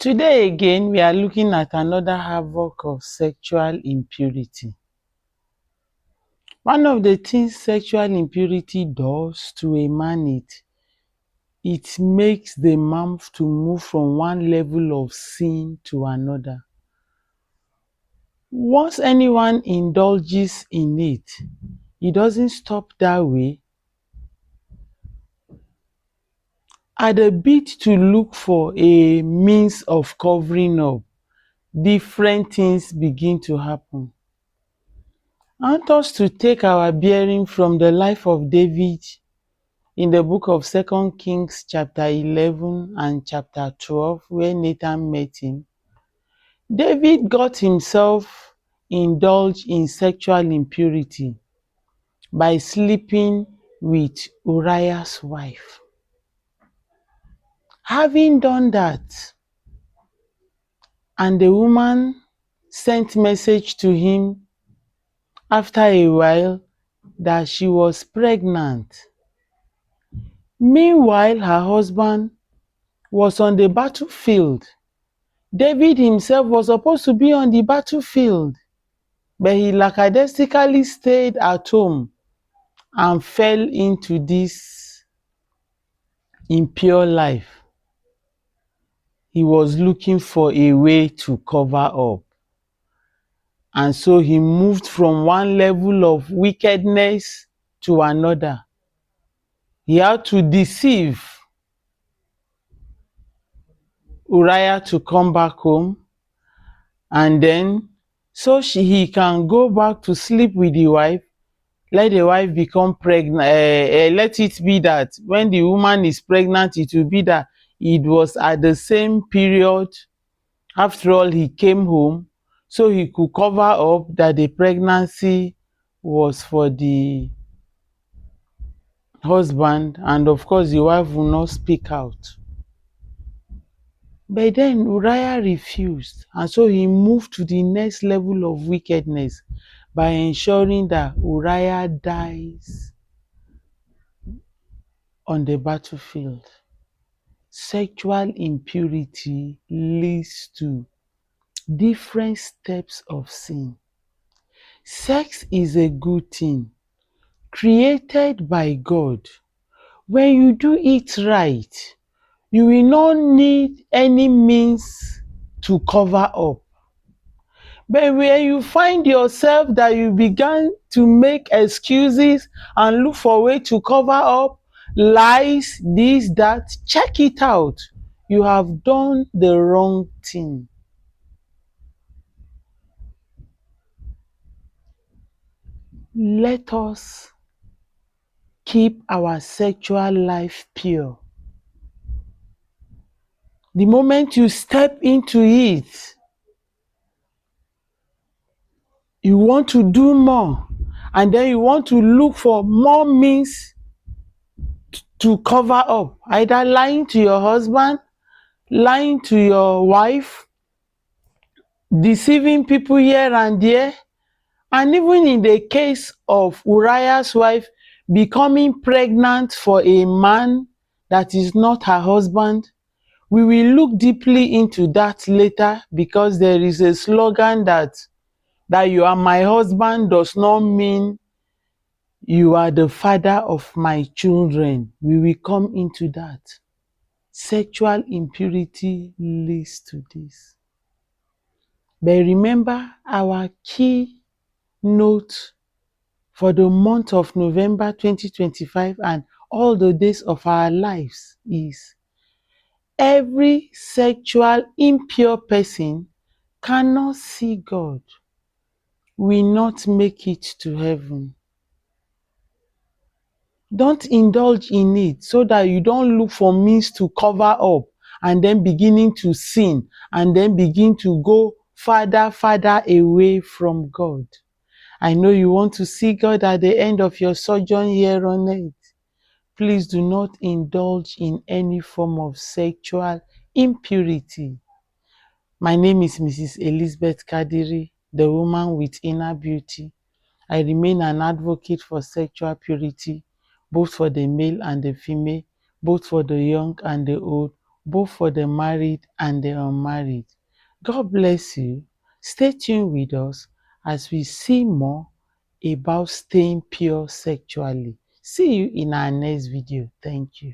Today again, we are looking at another havoc of sexual impurity. One of the things sexual impurity does to a man, it makes the man to move from one level of sin to another. Once anyone indulges in it, it doesn't stop that way. At the bid to look for a means of covering up, different things begin to happen. I want us to take our bearing from the life of David in the book of 2 Kings chapter 11 and chapter 12, where Nathan met him. David got himself indulged in sexual impurity by sleeping with Uriah's wife. Having done that, and the woman sent message to him after a while that she was pregnant. Meanwhile, her husband was on the battlefield. David himself was supposed to be on the battlefield, but he lackadaisically stayed at home and fell into this impure life. He was looking for a way to cover up. And so he moved from one level of wickedness to another. He had to deceive Uriah to come back home, and then he can go back to sleep with the wife, let the wife become pregnant. Let it be that when the woman is pregnant, it will be that it was at the same period. After all, he came home, so he could cover up that the pregnancy was for the husband, and of course the wife will not speak out. But then Uriah refused, and so he moved to the next level of wickedness by ensuring that Uriah dies on the battlefield. Sexual impurity leads to different steps of sin. Sex is a good thing, created by God. When you do it right, you will not need any means to cover up. But when you find yourself that you began to make excuses and look for a way to cover up, lies, this, that, check it out. You have done the wrong thing. Let us keep our sexual life pure. The moment you step into it, you want to do more, and then you want to look for more means to cover up, either lying to your husband, lying to your wife, deceiving people here and there, and even in the case of Uriah's wife becoming pregnant for a man that is not her husband. We will look deeply into that later, because there is a slogan that you are my husband does not mean you are the father of my children. We will come into that. Sexual impurity leads to this. But remember, our key note for the month of November 2025 and all the days of our lives is: every sexual impure person cannot see God, will not make it to heaven. Don't indulge in it so that you don't look for means to cover up and then beginning to sin and then begin to go farther away from God. I know you want to see God at the end of your sojourn here on earth. Please do not indulge in any form of sexual impurity. My name is Mrs. Elizabeth Kadiri, the woman with inner beauty. I remain an advocate for sexual purity, both for the male and the female, both for the young and the old, both for the married and the unmarried. God bless you. Stay tuned with us as we see more about staying pure sexually. See you in our next video. Thank you.